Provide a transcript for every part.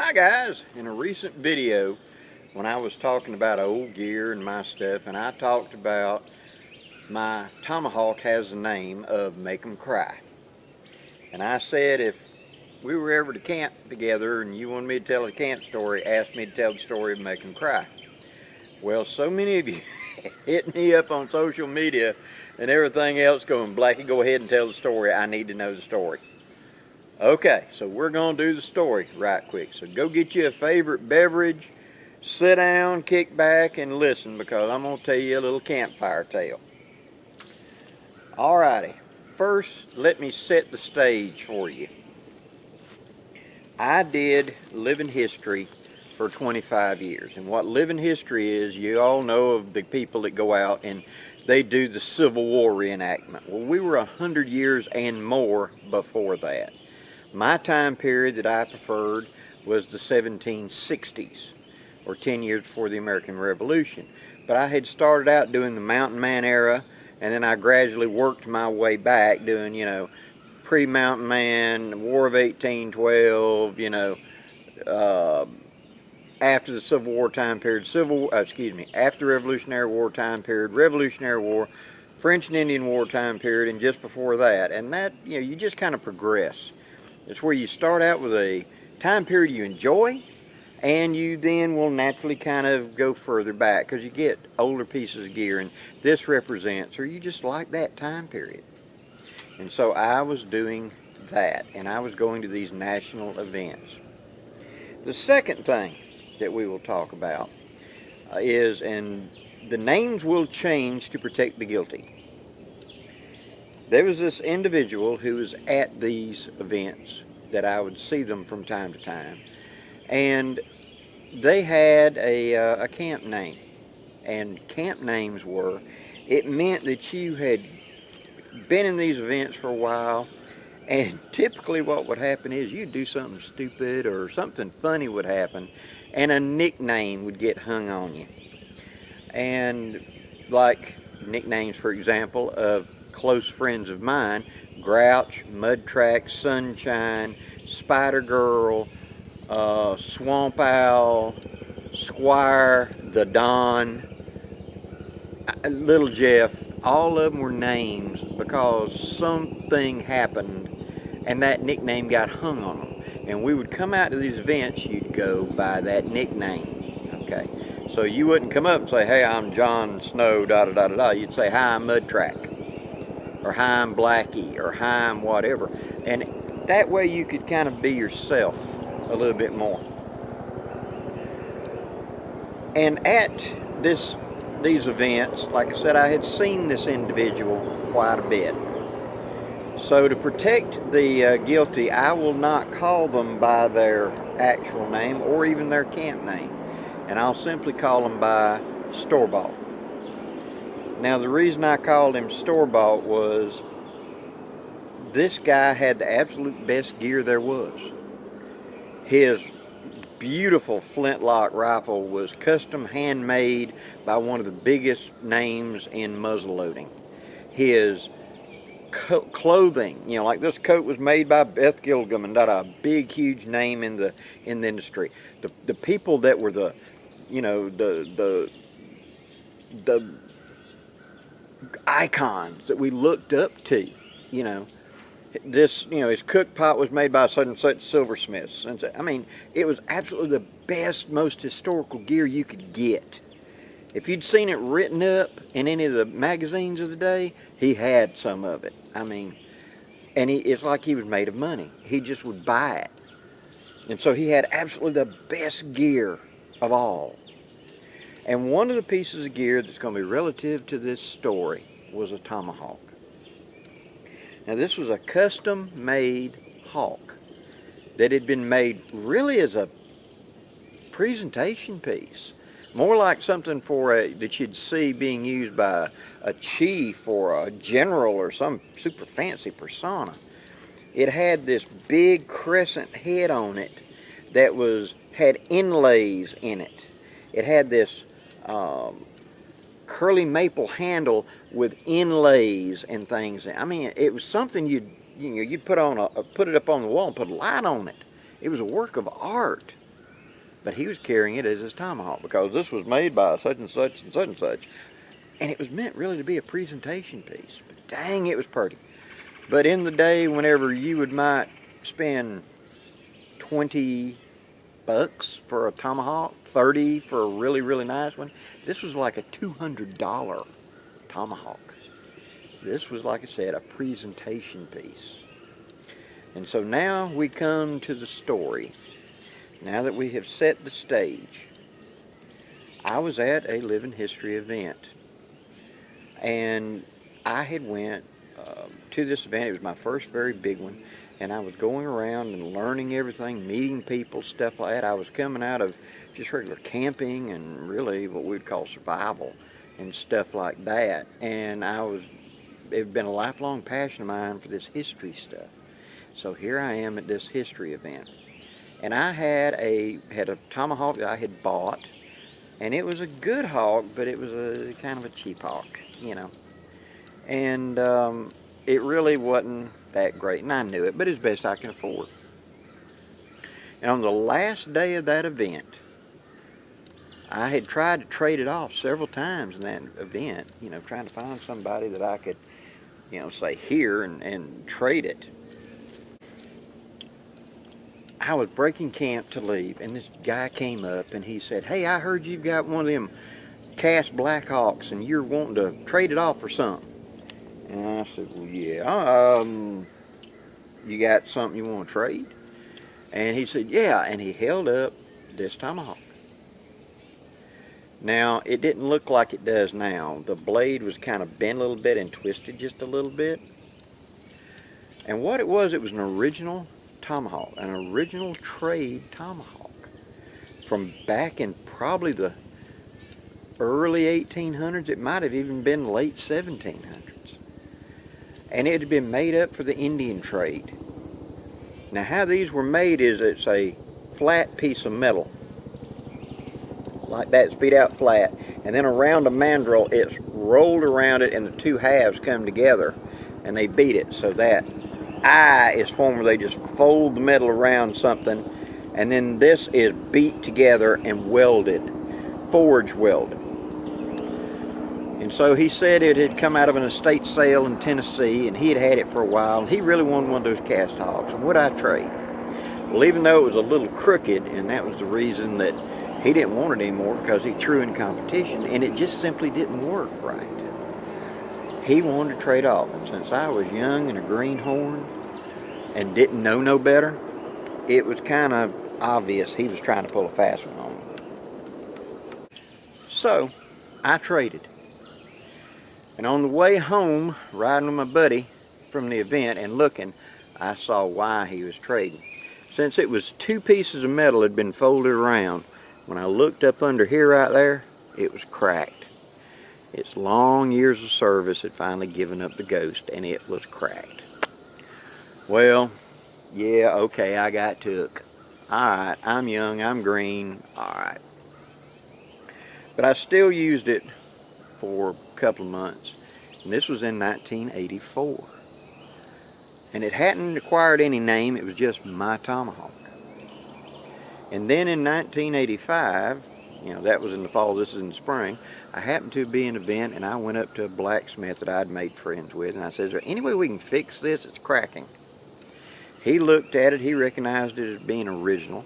Hi guys, in a recent video when I was talking about old gear and my stuff, and I talked about my Tomahawk has the name of Make 'em Cry. And I said if we were ever to camp together and you wanted me to tell a camp story, ask me to tell the story of Make 'em Cry. Well, so many of you hit me up on social media and everything else going, Blackie, go ahead and tell the story. I need to know the story. Okay, so we're going to do the story right quick. So go get you a favorite beverage, sit down, kick back, and listen because I'm going to tell you a little campfire tale. Alrighty, first let me set the stage for you. I did living history for 25 years. And what living history is, you all know of the people that go out and they do the Civil War reenactment. Well, we were 100 years and more before that. My time period that I preferred was the 1760s, or 10 years before the American Revolution. But I had started out doing the Mountain Man era, and then I gradually worked my way back doing, pre-Mountain Man, War of 1812, after the Civil War time period, after the Revolutionary War time period, Revolutionary War, French and Indian War time period, and just before that. And that, you just kind of progress. It's where you start out with a time period you enjoy, and you then will naturally kind of go further back because you get older pieces of gear, and this represents, or you just like that time period. And so I was doing that, and I was going to these national events. The second thing that we will talk about is, and the names will change to protect the guilty. There was this individual who was at these events that I would see them from time to time, and they had a camp name, and camp names were, it meant that you had been in these events for a while, and typically what would happen is you'd do something stupid or something funny would happen, and a nickname would get hung on you. And like nicknames, for example, of close friends of mine, Grouch, Mud Track, Sunshine, Spider Girl, Swamp Owl, Squire, The Don, Little Jeff. All of them were names because something happened and that nickname got hung on them. And we would come out to these events, you'd go by that nickname. Okay, so you wouldn't come up and say, hey, I'm John Snow, da da da da da. You'd say, hi, I'm Mud Track, or hi, I'm Blackie, or hi, I'm whatever. And that way you could kind of be yourself a little bit more. And at these events, like I said, I had seen this individual quite a bit. So to protect the guilty, I will not call them by their actual name or even their camp name. And I'll simply call them by store-bought. Now the reason I called him store-bought was this guy had the absolute best gear there was. His beautiful flintlock rifle was custom handmade by one of the biggest names in muzzleloading. His clothing, like this coat was made by Beth Gilgum, and a big, huge name in the industry. The people that were the icons that we looked up to, his cook pot was made by such and such silversmiths. And I mean, it was absolutely the best, most historical gear you could get. If you'd seen it written up in any of the magazines of the day, he had some of it. I mean, and it's like he was made of money. He just would buy it. And so he had absolutely the best gear of all. And one of the pieces of gear that's going to be relative to this story was a tomahawk. Now this was a custom-made hawk that had been made really as a presentation piece. More like something that you'd see being used by a chief or a general or some super fancy persona. It had this big crescent head on it that had inlays in it. It had this curly maple handle with inlays and things. I mean, it was something you'd put it up on the wall and put a light on it. It was a work of art. but he was carrying it as his tomahawk because this was made by such and such and such and such. And it was meant really to be a presentation piece. But dang, it was pretty. But in the day, whenever you might spend 20 bucks for a tomahawk, 30 for a really, really nice one, this was like a $200 tomahawk. This was, like I said, a presentation piece. And so now we come to the story. Now that we have set the stage, I was at a Living History event, and I had went to this event. It was my first very big one, and I was going around and learning everything, meeting people, stuff like that. I was coming out of just regular camping and really what we would call survival and stuff like that, and it had been a lifelong passion of mine for this history stuff. So here I am at this history event, and I had a tomahawk that I had bought, and it was a good hawk, but it was a kind of a cheap hawk, you know. And it really wasn't that great, and I knew it, but it's best I can afford. And on the last day of that event, I had tried to trade it off several times in that event, you know, trying to find somebody that I could, you know, say here and trade it. I was breaking camp to leave, and this guy came up and he said, "Hey, I heard you've got one of them cast Blackhawks and you're wanting to trade it off for something." And I said, "Well, yeah, you got something you want to trade?" And he said, "Yeah," and he held up this tomahawk. Now, it didn't look like it does now. The blade was kind of bent a little bit and twisted just a little bit. And what it was an original tomahawk, an original trade tomahawk from back in probably the early 1800s. It might have even been late 1700s. And it had been made up for the Indian trade. Now, how these were made is it's a flat piece of metal like that, it's beat out flat, and then around a mandrel it's rolled around it and the two halves come together and they beat it so that eye is formed where they just fold the metal around something, and then this is beat together and welded, forge welded. And so he said it had come out of an estate sale in Tennessee, and he had had it for a while, and he really wanted one of those cast hawks. And would I trade? Well, even though it was a little crooked, and that was the reason that he didn't want it anymore, because he threw in competition and it just simply didn't work right. He wanted to trade off, and since I was young and a greenhorn and didn't know no better, it was kind of obvious he was trying to pull a fast one on me. So I traded. And on the way home, riding with my buddy from the event and looking, I saw why he was trading. Since it was two pieces of metal had been folded around, when I looked up under here right there, it was cracked. Its long years of service had finally given up the ghost, and it was cracked. Well, yeah, okay, I got took. Alright, I'm young, I'm green, alright. But I still used it for a couple of months, and this was in 1984. And it hadn't acquired any name, it was just my tomahawk. And then in 1985, you know, that was in the fall, this is in the spring, I happened to be in an event, and I went up to a blacksmith that I'd made friends with, and I said, "Is there any way we can fix this? It's cracking." He looked at it, he recognized it as being original,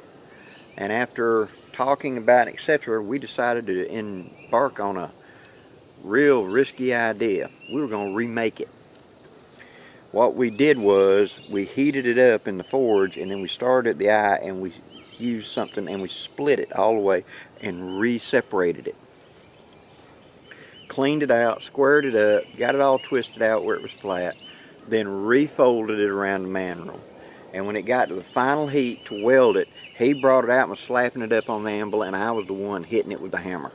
and after talking about it, etc., we decided to embark on a real risky idea. We were going to remake it. What we did was we heated it up in the forge, and then we started at the eye, and we used something and we split it all the way and re-separated it. Cleaned it out, squared it up, got it all twisted out where it was flat, then refolded it around the mandrel. And when it got to the final heat to weld it, he brought it out and was slapping it up on the anvil, and I was the one hitting it with the hammer.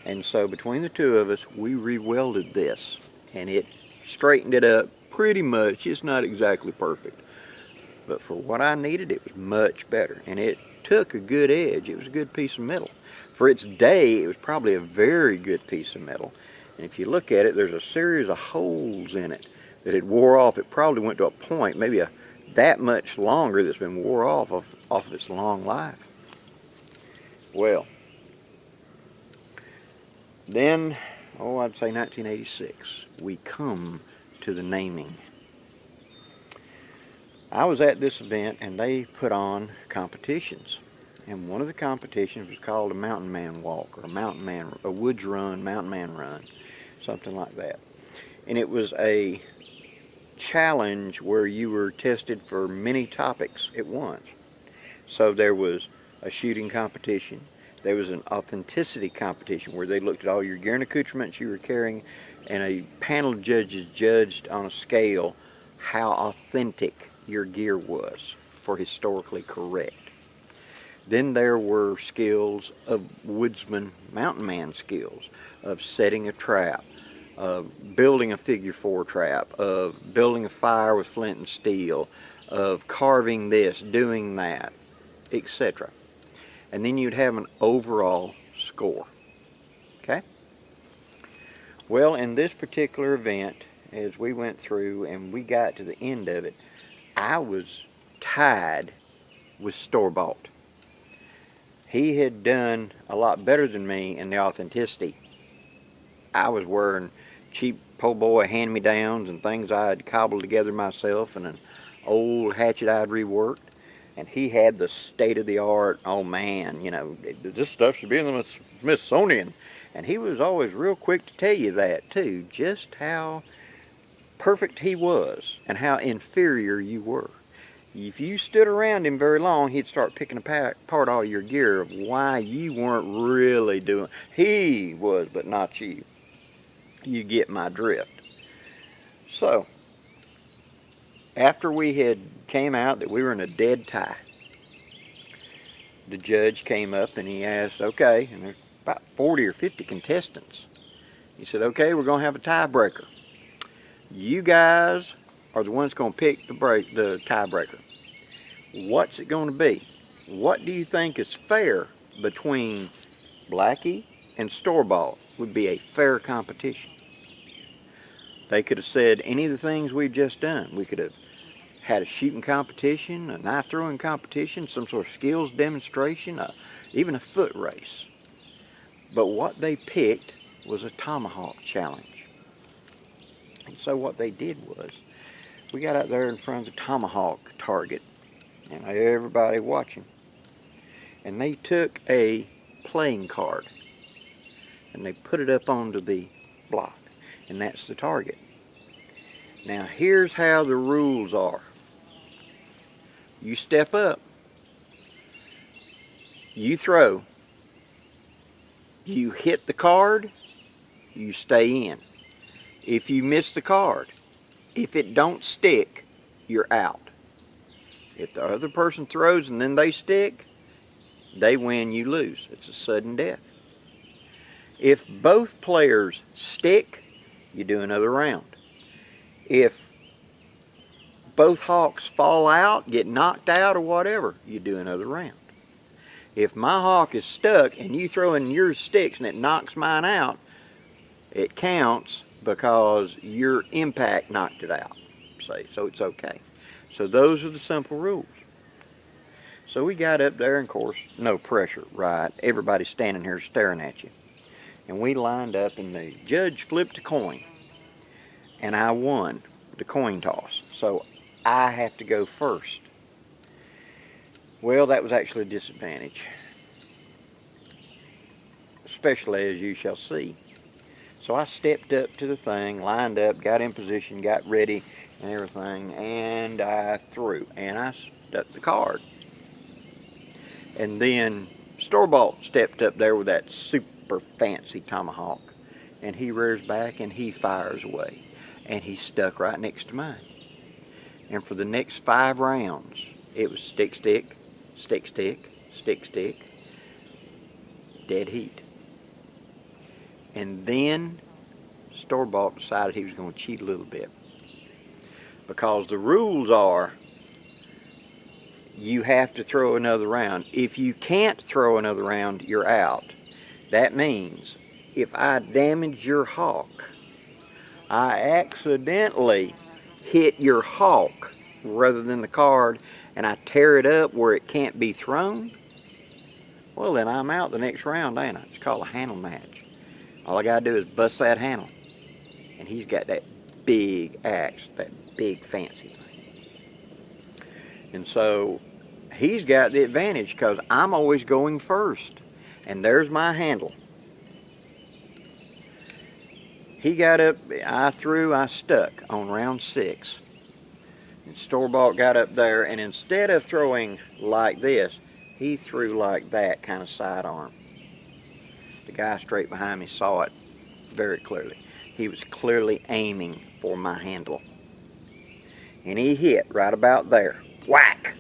And so between the two of us, we re-welded this, and it straightened it up pretty much. It's not exactly perfect, but for what I needed, it was much better, and it took a good edge. It was a good piece of metal. For its day, it was probably a very good piece of metal. And if you look at it, there's a series of holes in it that it wore off. It probably went to a point, maybe that much longer, that's been wore off of its long life. Well, then, I'd say 1986, we come to the naming. I was at this event and they put on competitions. And one of the competitions was called a Mountain Man Walk, or a Woods Run, Mountain Man Run, something like that. And it was a challenge where you were tested for many topics at once. So there was a shooting competition. There was an authenticity competition where they looked at all your gear and accoutrements you were carrying, and a panel of judges judged on a scale how authentic your gear was for historically correct. Then there were skills of woodsman, mountain man skills, of setting a trap, of building a figure 4 trap, of building a fire with flint and steel, of carving this, doing that, etc. And then you'd have an overall score. Okay? Well, in this particular event, as we went through and we got to the end of it, I was tied with Store-Bought. He had done a lot better than me in the authenticity. I was wearing cheap po' boy hand-me-downs and things I had cobbled together myself and an old hatchet I'd reworked. And he had the state-of-the-art, oh man, you know, this stuff should be in the Smithsonian. And he was always real quick to tell you that too, just how perfect he was and how inferior you were. If you stood around him very long, he'd start picking apart all your gear of why you weren't really doing. He was, but not you. You get my drift. So, after we had came out that we were in a dead tie, the judge came up and he asked, okay, and there's about 40 or 50 contestants. He said, okay, we're going to have a tiebreaker. You guys are the ones going to pick the tiebreaker. What's it going to be? What do you think is fair between Blackie and Store-Bought would be a fair competition? They could have said any of the things we've just done. We could have had a shooting competition, a knife throwing competition, some sort of skills demonstration, even a foot race. But what they picked was a tomahawk challenge. And so what they did was, we got out there in front of the tomahawk target, and everybody watching. And they took a playing card, and they put it up onto the block, and that's the target. Now here's how the rules are. You step up, you throw, you hit the card, you stay in. If you miss the card, if it don't stick, you're out. If the other person throws and then they stick, they win, you lose. It's a sudden death. If both players stick, you do another round. If both hawks fall out, get knocked out or whatever, you do another round. If my hawk is stuck and you throw in your sticks and it knocks mine out, it counts because your impact knocked it out, say, so it's okay. So those are the simple rules. So we got up there, and of course, no pressure, right? Everybody's standing here staring at you. And we lined up, and the judge flipped a coin, and I won the coin toss. So I have to go first. Well, that was actually a disadvantage, especially as you shall see. So I stepped up to the thing, lined up, got in position, got ready and everything, and I threw, and I stuck the card. And then Store-Bought stepped up there with that super fancy tomahawk, and he rears back and he fires away, and he stuck right next to mine. And for the next 5 rounds, it was stick, stick, stick, stick, stick, stick, dead heat. And then Store-Bought decided he was going to cheat a little bit, because the rules are you have to throw another round. If you can't throw another round, you're out. That means if I damage your hawk, I accidentally hit your hawk rather than the card, and I tear it up where it can't be thrown, Well, then I'm out the next round, ain't I? It's called a handle match. All I gotta do is bust that handle. And he's got that big axe, that big fancy thing. And so he's got the advantage because I'm always going first. And there's my handle. He got up, I stuck on round 6. And store-bought got up there, and instead of throwing like this, he threw like that, kind of sidearm. The guy straight behind me saw it very clearly. He was clearly aiming for my handle. And he hit right about there. Whack!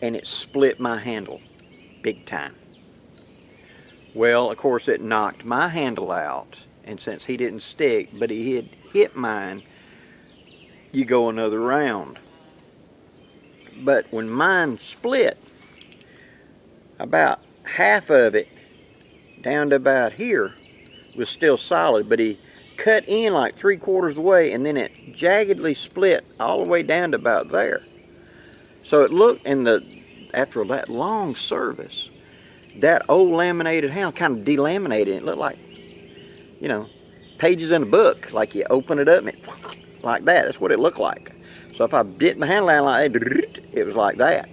And it split my handle big time. Well, of course, it knocked my handle out. And since he didn't stick, but he had hit mine, you go another round. But when mine split, about half of it, down to about here, was still solid, but he cut in like 3/4 of the way, and then it jaggedly split all the way down to about there. So it looked, after that long service, that old laminated handle kind of delaminated. It looked like, pages in a book, like you open it up and it, like that. That's what it looked like. So if I dipped the handle out like that, it was like that.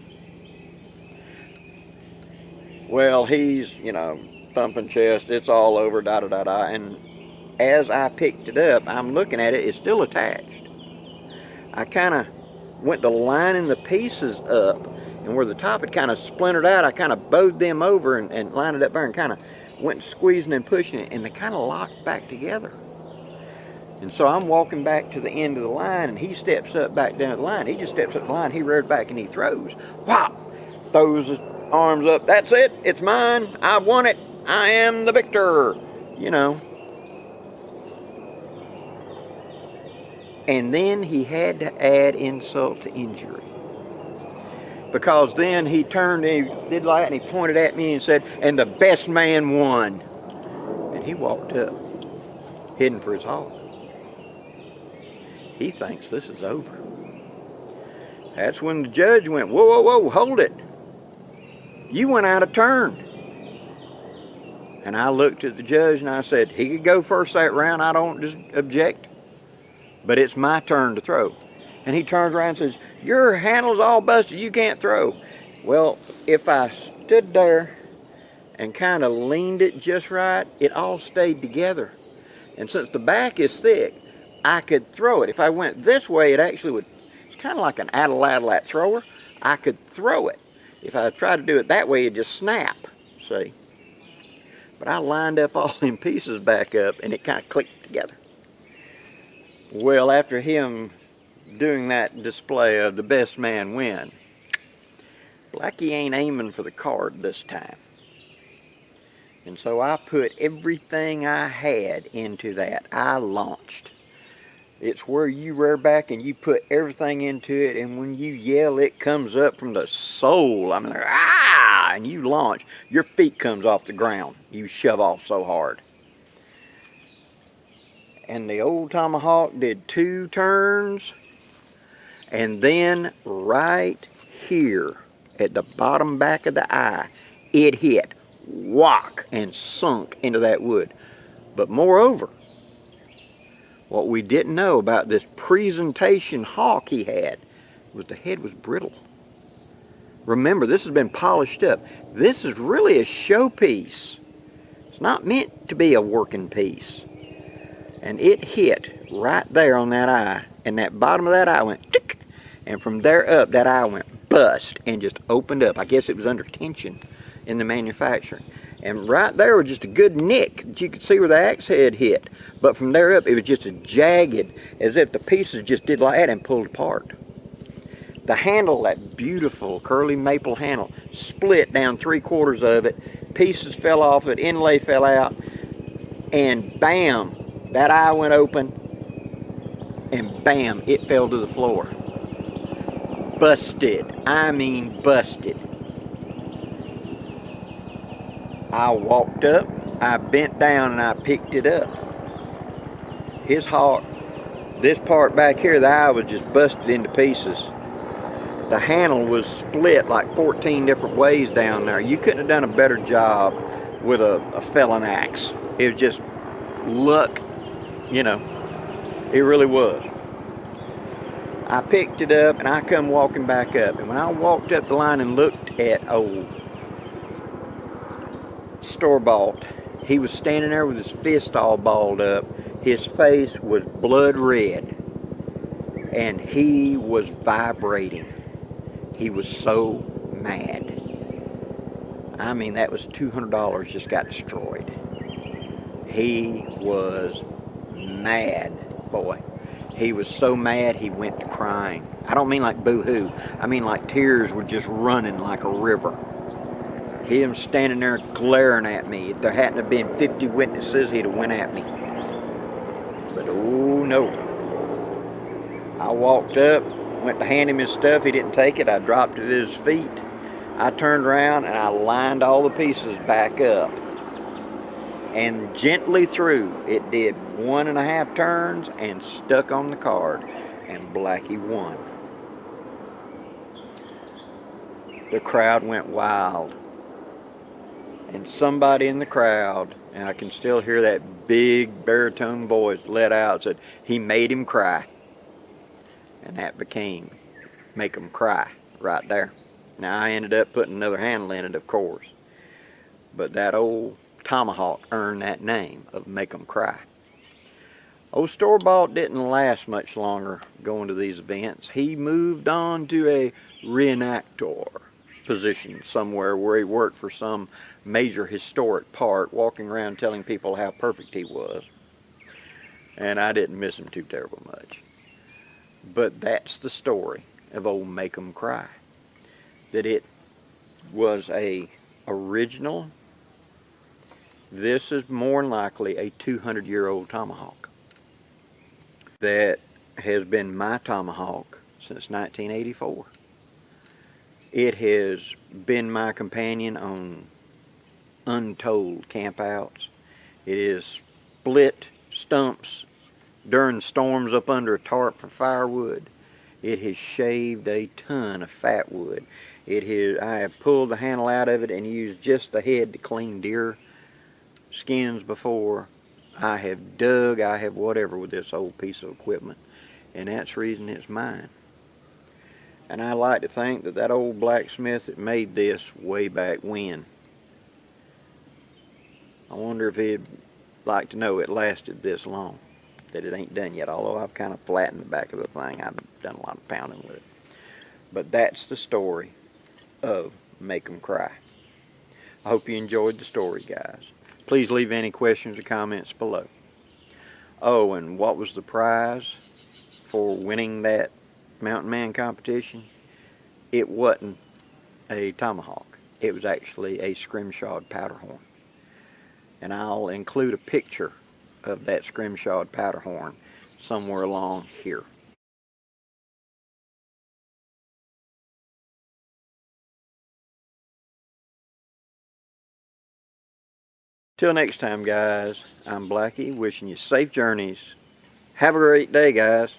Well, he's, thumping chest, it's all over, da-da-da-da. And as I picked it up, I'm looking at it, it's still attached. I kind of went to lining the pieces up, and where the top had kind of splintered out, I kind of bowed them over and lined it up there and kind of went squeezing and pushing it, and they kind of locked back together. And so I'm walking back to the end of the line, and he steps up back down the line. He just steps up the line, he rears back, and he throws. Whop! Throws his arms up. That's it. It's mine. I won it. I am the victor. And then he had to add insult to injury. Because then he turned and he did like that, and he pointed at me and said, and the best man won. And he walked up, heading for his hog. He thinks this is over. That's when the judge went, whoa, whoa, whoa, hold it. You went out of turn. And I looked at the judge and I said, he could go first that round, I don't just object. But it's my turn to throw. And he turns around and says, your handle's all busted, you can't throw. Well, if I stood there and kind of leaned it just right, it all stayed together. And since the back is thick, I could throw it. If I went this way, it actually would, it's kind of like an Adilat thrower. I could throw it. If I tried to do it that way, it'd just snap, see? But I lined up all them pieces back up, and it kind of clicked together. Well, after him doing that display of the best man win, Blackie ain't aiming for the card this time. And so I put everything I had into that. I launched. It's where you rear back and you put everything into it, and when you yell, it comes up from the soul. I mean, ah! And you launch. Your feet comes off the ground. You shove off so hard. And the old Tomahawk did 2 turns, and then right here at the bottom back of the eye, it hit, whack, and sunk into that wood. But moreover, what we didn't know about this presentation hawk he had was the head was brittle. Remember, this has been polished up. This is really a showpiece. It's not meant to be a working piece. And it hit right there on that eye, and that bottom of that eye went tick, and from there up, that eye went bust and just opened up. I guess it was under tension in the manufacturing. And right there was just a good nick that you could see where the axe head hit. But from there up, it was just a jagged, as if the pieces just did like that and pulled apart. The handle, that beautiful curly maple handle, split down 3/4 of it. Pieces fell off it, inlay fell out, and bam, that eye went open, and bam, it fell to the floor. Busted. I mean busted. I walked up, I bent down, and I picked it up. His hawk, this part back here, the eye was just busted into pieces. The handle was split like 14 different ways down there. You couldn't have done a better job with a felon axe. It was just luck, you know, it really was. I picked it up and I come walking back up, and when I walked up the line and looked at old store-bought, he was standing there with his fist all balled up. His face was blood red and he was vibrating. He was so mad. I mean, that was $200 just got destroyed. He was mad, boy. He was so mad he went to crying. I don't mean like boo-hoo. I mean like tears were just running like a river. Him standing there glaring at me. If there hadn't have been 50 witnesses, he'd have went at me. But oh no. I walked up, went to hand him his stuff. He didn't take it. I dropped it at his feet. I turned around and I lined all the pieces back up and gently threw. It did 1.5 turns and stuck on the card, and Blackie won. The crowd went wild, and somebody in the crowd, and I can still hear that big baritone voice let out, said, "He made him cry." And that became "Make him cry" right there. Now I ended up putting another handle in it, of course, but that old Tomahawk earned that name of "Make 'em cry." Old store-bought didn't last much longer going to these events. He moved on to a reenactor position somewhere where he worked for some major historic park, walking around telling people how perfect he was. And I didn't miss him too terrible much. But that's the story of old Make 'em Cry. That it was a original. This is more than likely a 200-year-old tomahawk that has been my tomahawk since 1984. It has been my companion on untold campouts. It has split stumps during storms up under a tarp for firewood. It has shaved a ton of fat wood. I have pulled the handle out of it and used just the head to clean deer skins before. I have dug, I have whatever with this old piece of equipment, and that's the reason it's mine. And I like to think that that old blacksmith that made this way back when, I wonder if he'd like to know it lasted this long, that it ain't done yet, although I've kind of flattened the back of the thing. I've done a lot of pounding with it. But that's the story of Make 'em Cry. I hope you enjoyed the story, guys. Please leave any questions or comments below. Oh, and what was the prize for winning that Mountain Man competition? It wasn't a tomahawk. It was actually a scrimshawed powder horn. And I'll include a picture of that scrimshawed powder horn somewhere along here. Till next time, guys, I'm Blackie, wishing you safe journeys. Have a great day, guys.